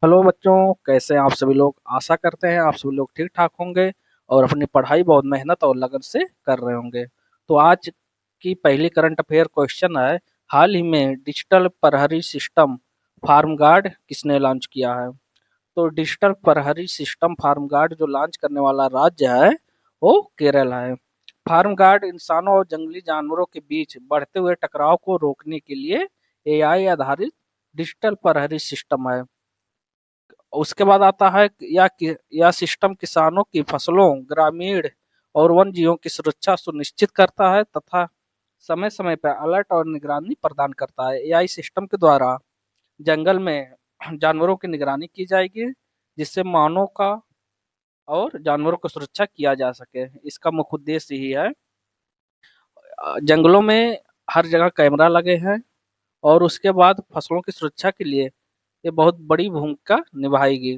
Hello बच्चों, कैसे हैं आप सभी लोग। आशा करते हैं आप सभी लोग ठीक ठाक होंगे और अपनी पढ़ाई बहुत मेहनत और लगन से कर रहे होंगे। तो आज की पहली करंट अफेयर क्वेश्चन है, हाल ही में डिजिटल प्रहरी सिस्टम फार्म गार्ड किसने लॉन्च किया है। तो डिजिटल प्रहरी सिस्टम फार्म गार्ड जो लॉन्च करने वाला राज्य है वो केरल है। फार्म गार्ड इंसानों और जंगली जानवरों के बीच बढ़ते हुए टकराव को रोकने के लिए एआई आधारित डिजिटल प्रहरी सिस्टम है। उसके बाद आता है यह सिस्टम किसानों की फसलों, ग्रामीण और वन जीवों की सुरक्षा सुनिश्चित करता है तथा समय समय पर अलर्ट और निगरानी प्रदान करता है। एआई सिस्टम के द्वारा जंगल में जानवरों की निगरानी की जाएगी, जिससे मानव का और जानवरों की सुरक्षा किया जा सके। इसका मुख्य उद्देश्य ही है, जंगलों में हर जगह कैमरा लगे हैं और उसके बाद फसलों की सुरक्षा के लिए ये बहुत बड़ी भूमिका निभाएगी।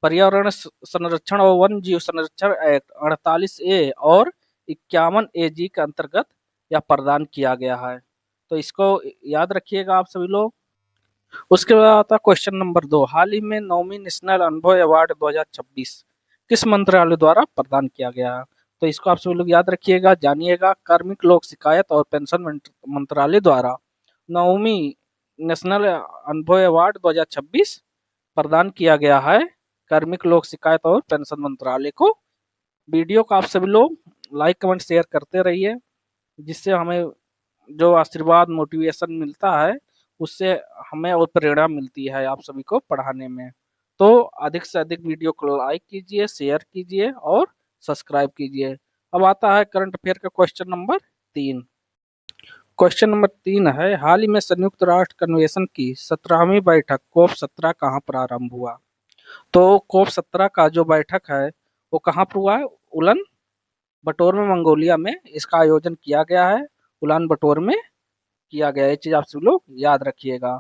पर्यावरण संरक्षण और वन जीव संरक्षण एक्ट 48A और 51AG के अंतर्गत यह प्रदान किया गया है। तो इसको याद रखिएगा आप सभी लोग। उसके बाद आता है क्वेश्चन नंबर 2, हाल ही में 9वीं नेशनल अनुभव अवार्ड 2026 किस मंत्रालय द्वारा प्रदान किया गया है। तो इसको आप सभी लोग याद रखिएगा, जानिएगा। कार्मिक लोक शिकायत और पेंशन मंत्रालय द्वारा 9वीं नेशनल अनुभव अवार्ड 2026 प्रदान किया गया है कार्मिक लोक शिकायत और पेंशन मंत्रालय को। वीडियो को आप सभी लोग लाइक कमेंट शेयर करते रहिए, जिससे हमें जो आशीर्वाद मोटिवेशन मिलता है उससे हमें और प्रेरणा मिलती है आप सभी को पढ़ाने में। तो अधिक से अधिक वीडियो को लाइक कीजिए, शेयर कीजिए और सब्सक्राइब कीजिए। अब आता है करंट अफेयर का क्वेश्चन नंबर 3। क्वेश्चन नंबर 3 है, हाल ही में संयुक्त राष्ट्र कन्वेंशन की 17वीं बैठक COP 17 कहाँ प्रारंभ हुआ। तो COP 17 का जो बैठक है वो कहाँ पर हुआ है, उलन बटोर में, मंगोलिया में इसका आयोजन किया गया है। उलान बटोर में किया गया है, ये चीज आप सब लोग याद रखिएगा।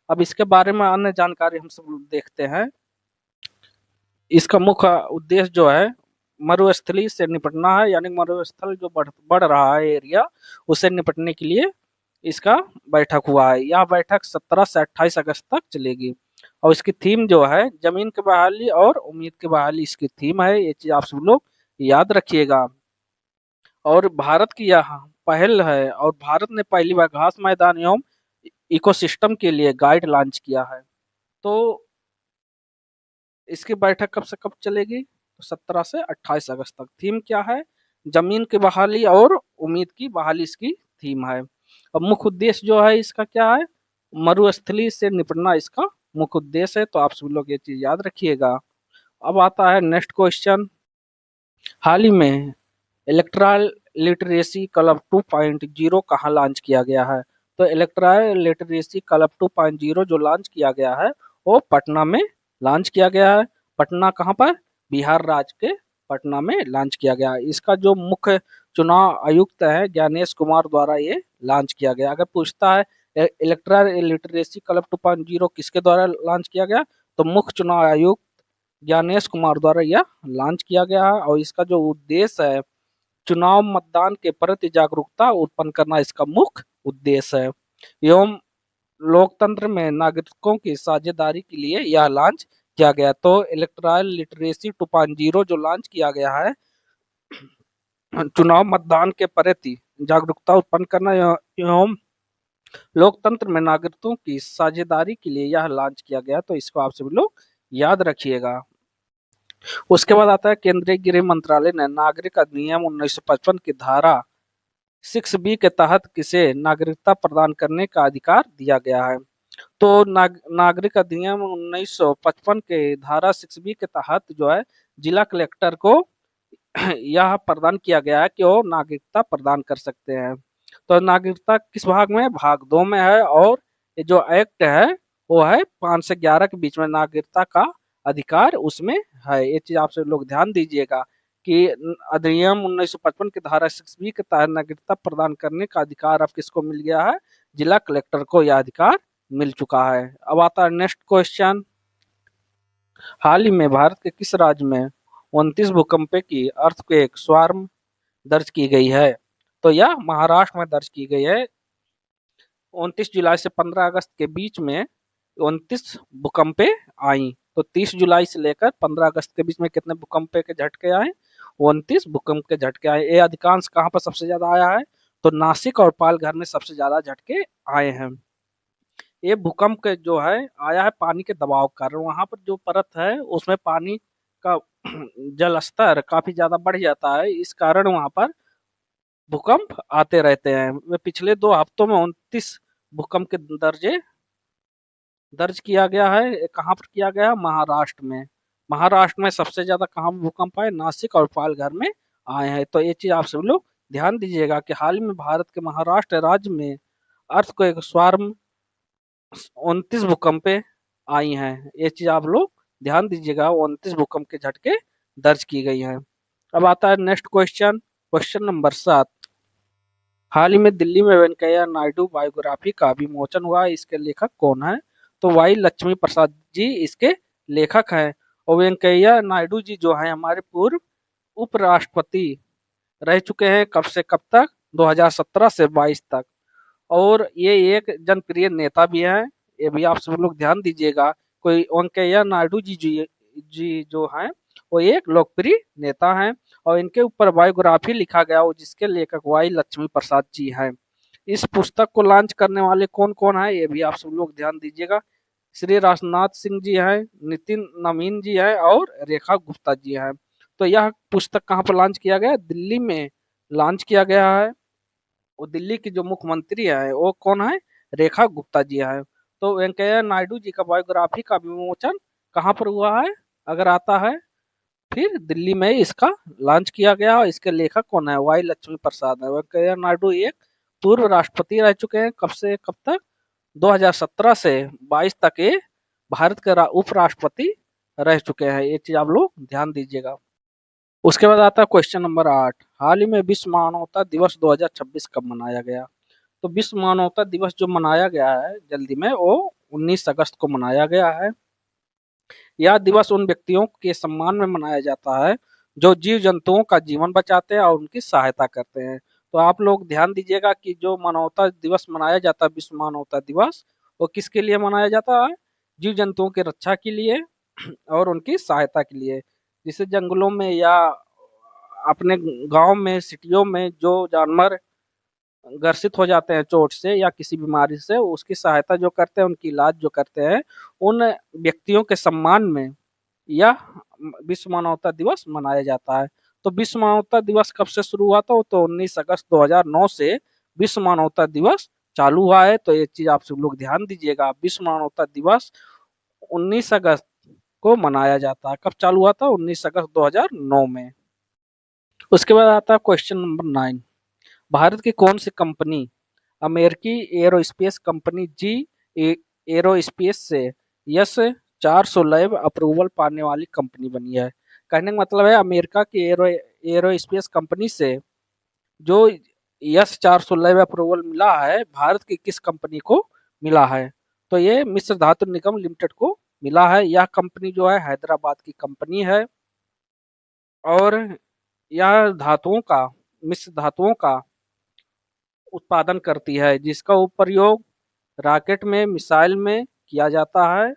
अब इसके बारे में अन्य जानकारी हम सब लोग देखते हैं। इसका मुख्य उद्देश्य जो है मरुस्थली से निपटना है, यानी मरुस्थल जो बढ़ रहा है एरिया, उससे निपटने के लिए इसका बैठक हुआ है। यह बैठक 17 से 28 अगस्त तक चलेगी और इसकी थीम जो है जमीन की बहाली और उम्मीद की बहाली, इसकी थीम है। ये चीज आप सब लोग याद रखिएगा। और भारत की यह पहल है और भारत ने पहली बार घास मैदान एवं इकोसिस्टम के लिए गाइड लॉन्च किया है। तो इसकी बैठक कब से कब चलेगी, तो 17 से 28 अगस्त तक। थीम क्या है, जमीन की बहाली और उम्मीद की बहाली इसकी थीम है। अब मुख्य उद्देश्य जो है इसका क्या है, मरुस्थली से निपटना इसका मुख्य उद्देश्य है। तो आप सभी लोग ये चीज याद रखिएगा। अब आता है नेक्स्ट क्वेश्चन, हाल ही में इलेक्ट्रल लिटरेसी क्लब 2.0 कहाँ लॉन्च किया गया है। तो इलेक्ट्रल लिटरेसी क्लब 2.0 जो लॉन्च किया गया है वो पटना में लॉन्च किया गया है। पटना कहाँ पर, बिहार राज्य के पटना में लॉन्च किया गया है। इसका जो मुख्य चुनाव आयुक्त है ज्ञानेश कुमार द्वारा ये लॉन्च किया गया। अगर पूछता है इलेक्ट्रल लिटरेसी क्लब 2.0 किसके द्वारा लॉन्च किया गया, तो मुख्य चुनाव आयुक्त ज्ञानेश कुमार द्वारा यह लॉन्च किया गया है। और इसका जो उद्देश्य है, चुनाव मतदान के प्रति जागरूकता उत्पन्न करना इसका मुख्य उद्देश्य है एवं लोकतंत्र में नागरिकों की साझेदारी के लिए यह लॉन्च किया गया। तो इलेक्ट्रल लिटरेसी 2.0 जो लॉन्च किया गया है, चुनाव मतदान के प्रति जागरूकता उत्पन्न करना एवं लोकतंत्र में नागरिकों की साझेदारी के लिए यह लॉन्च किया गया। तो इसको आप सभी लोग याद रखिएगा। उसके बाद आता है केंद्रीय गृह मंत्रालय ने नागरिक अधिनियम 1955 की धारा 6B के तहत किसे नागरिकता प्रदान करने का अधिकार दिया गया है। तो नागरिक अधिनियम 1955 के धारा 6B के तहत जो है जिला कलेक्टर को यह प्रदान किया गया है कि वो नागरिकता प्रदान कर सकते हैं। तो नागरिकता किस भाग में, भाग 2 में है। और ये जो एक्ट है वो है 5 से 11 के बीच में नागरिकता का अधिकार उसमें है। ये चीज आप सब लोग ध्यान दीजिएगा कि अधिनियम 1955 की धारा 6B के तहत नागरिकता प्रदान करने का अधिकार अब किसको मिल गया है, जिला कलेक्टर को यह अधिकार मिल चुका है। अब आता है नेक्स्ट क्वेश्चन, हाल ही में भारत के किस राज्य में 29 भूकंपे की अर्थक्वेक स्वार्म दर्ज की गई है। तो यह महाराष्ट्र में दर्ज की गई है। 29 जुलाई से 15 अगस्त के बीच में 29 भूकंपे आई। तो 30 जुलाई से लेकर 15 अगस्त के बीच में कितने भूकंप के झटके आए? 29 भूकंप के झटके आए। ये अधिकांश कहाँ पर सबसे ज्यादा आया है? तो नासिक और पालघर में सबसे ज्यादा झटके आए हैं। ये भूकंप के जो है आया है पानी के दबाव के कारण। वहां पर जो परत है उसमें पानी का जल स्तर काफी ज्यादा बढ़ जाता है, इस कारण वहां पर भूकंप आते रहते हैं। वे पिछले 2 हफ्तों में 29 भूकंप के दर्जे दर्ज किया गया है। कहाँ पर किया गया? महाराष्ट्र में। महाराष्ट्र में सबसे ज्यादा कहाँ भूकंप आए? नासिक और पालघर में आए हैं। तो ये चीज आप सभी लोग ध्यान दीजिएगा कि हाल ही में भारत के महाराष्ट्र राज्य में अर्थक्वेक स्वार्म 29 भूकंपे आई हैं। ये चीज आप लोग ध्यान दीजिएगा, 29 भूकंप के झटके दर्ज की गई हैं। अब आता है नेक्स्ट क्वेश्चन, क्वेश्चन नंबर 7। हाल ही में दिल्ली में वेंकैया नायडू बायोग्राफी का विमोचन हुआ, इसके लेखक कौन है? तो वाई लक्ष्मी प्रसाद जी इसके लेखक हैं। और वेंकैया नायडू जी जो है हमारे पूर्व उपराष्ट्रपति रह चुके हैं। कब से कब तक? 2017 से 22 तक। और ये एक जनप्रिय नेता भी है, ये भी आप सब लोग ध्यान दीजिएगा। कोई वेंकैया नायडू जी जो हैं वो एक लोकप्रिय नेता हैं। और इनके ऊपर बायोग्राफी लिखा गया और जिसके लेखक वाई लक्ष्मी प्रसाद जी हैं। इस पुस्तक को लॉन्च करने वाले कौन कौन है ये भी आप सब लोग ध्यान दीजिएगा। श्री राजनाथ सिंह जी हैं, नितिन नवीन जी हैं और रेखा गुप्ता जी हैं। तो यह पुस्तक कहाँ पर लॉन्च किया गया? दिल्ली में लॉन्च किया गया है। वो दिल्ली की जो मुख्यमंत्री है वो कौन है? रेखा गुप्ता जी है। तो वेंकैया नायडू जी का बायोग्राफी का विमोचन कहाँ पर हुआ है? अगर आता है फिर दिल्ली में इसका लॉन्च किया गया और इसके लेखक कौन है? वाई लक्ष्मी प्रसाद है। वेंकैया नायडू एक पूर्व राष्ट्रपति रह चुके हैं। कब से कब तक? 2017 से 22 तक ये भारत के उपराष्ट्रपति रह चुके हैं। ये चीज आप लोग ध्यान दीजिएगा। उसके बाद आता है क्वेश्चन नंबर 8। हाल ही में विश्व मानवता दिवस 2026 कब मनाया गया? तो विश्व मानवता दिवस जो मनाया गया है जल्दी में वो 19 अगस्त को मनाया गया है। यह दिवस उन व्यक्तियों के सम्मान में मनाया जाता है जो जीव जंतुओं का जीवन बचाते हैं और उनकी सहायता करते हैं। तो आप लोग ध्यान दीजिएगा कि जो मानवता दिवस मनाया जाता है, विश्व मानवता दिवस, वो किसके लिए मनाया जाता है? जीव जंतुओं की रक्षा के लिए और उनकी सहायता के लिए। जैसे जंगलों में या अपने गांव में, सिटियों में जो जानवर ग्रसित हो जाते हैं चोट से या किसी बीमारी से, उसकी सहायता जो करते हैं, उनकी इलाज जो करते हैं, उन व्यक्तियों के सम्मान में यह विश्व मानवता दिवस मनाया जाता है। तो विश्व मानवता दिवस कब से शुरू हुआ था? तो 19 अगस्त 2009 से विश्व मानवता दिवस चालू हुआ है। तो ये चीज आप सब लोग ध्यान दीजिएगा। विश्व मानवता दिवस 19 अगस्त को मनाया जाता है। कब चालू हुआ था? 19 अगस्त 2009 में। उसके बाद आता है क्वेश्चन नंबर 9। भारत की कौन सी कंपनी अमेरिकी एरोस्पेस कंपनी जी एरोस्पेस से यस 400 लैब अप्रूवल पाने वाली कंपनी बनी है? कहने का मतलब है अमेरिका की एरोस्पेस कंपनी से जो यस 400 लैब अप्रूवल मिला है, भारत की किस कंपनी को मिला है? तो ये मिश्र धातु निगम लिमिटेड को मिला है। यह कंपनी जो है हैदराबाद की कंपनी है और यह धातुओं का, मिश्र धातुओं का उत्पादन करती है जिसका प्रयोग रॉकेट में, मिसाइल में किया जाता है।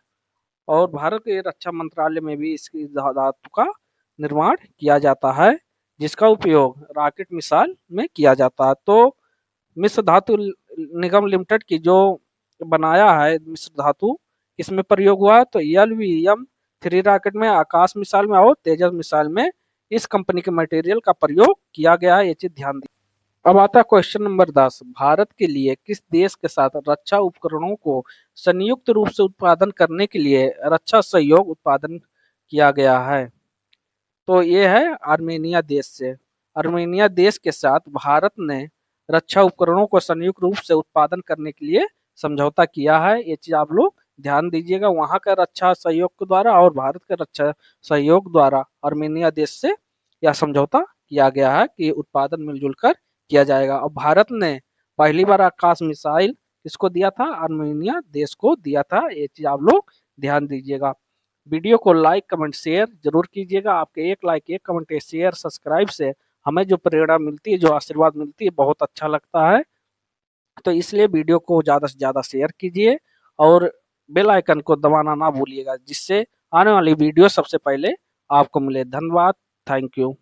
और भारत के रक्षा मंत्रालय में भी इसकी धातु का निर्माण किया जाता है जिसका उपयोग रॉकेट, मिसाइल में किया जाता है। तो मिश्र धातु निगम लिमिटेड की जो बनाया है मिश्र धातु, इसमें प्रयोग हुआ है। तो LVM-3 रॉकेट में, आकाश मिसाइल में और तेजस मिसाइल में इस कंपनी के मटेरियल का प्रयोग किया गया है। ये चीज ध्यान दी। अब आता है क्वेश्चन नंबर 10। भारत के लिए किस देश के साथ रक्षा उपकरणों को संयुक्त रूप से उत्पादन करने के लिए रक्षा सहयोग उत्पादन किया गया है? तो ये है आर्मेनिया देश से। आर्मेनिया देश के साथ भारत ने रक्षा उपकरणों को संयुक्त रूप से उत्पादन करने के लिए समझौता किया है। ये चीज आप लोग ध्यान दीजिएगा। वहां का रक्षा सहयोग के द्वारा और भारत के रक्षा सहयोग द्वारा आर्मेनिया देश से यह समझौता किया गया है कि उत्पादन मिलजुल कर किया जाएगा। और भारत ने पहली बार आकाश मिसाइल किसको दिया था? आर्मेनिया देश को दिया था। ये चीज आप लोग ध्यान दीजिएगा। वीडियो को लाइक, कमेंट, शेयर जरूर कीजिएगा। आपके एक लाइक, एक कमेंट, शेयर, सब्सक्राइब से हमें जो प्रेरणा मिलती है, जो आशीर्वाद मिलती है, बहुत अच्छा लगता है। तो इसलिए वीडियो को ज़्यादा से ज़्यादा शेयर कीजिए और बेल आइकन को दबाना ना भूलिएगा, जिससे आने वाली वीडियो सबसे पहले आपको मिले। धन्यवाद। Thank you.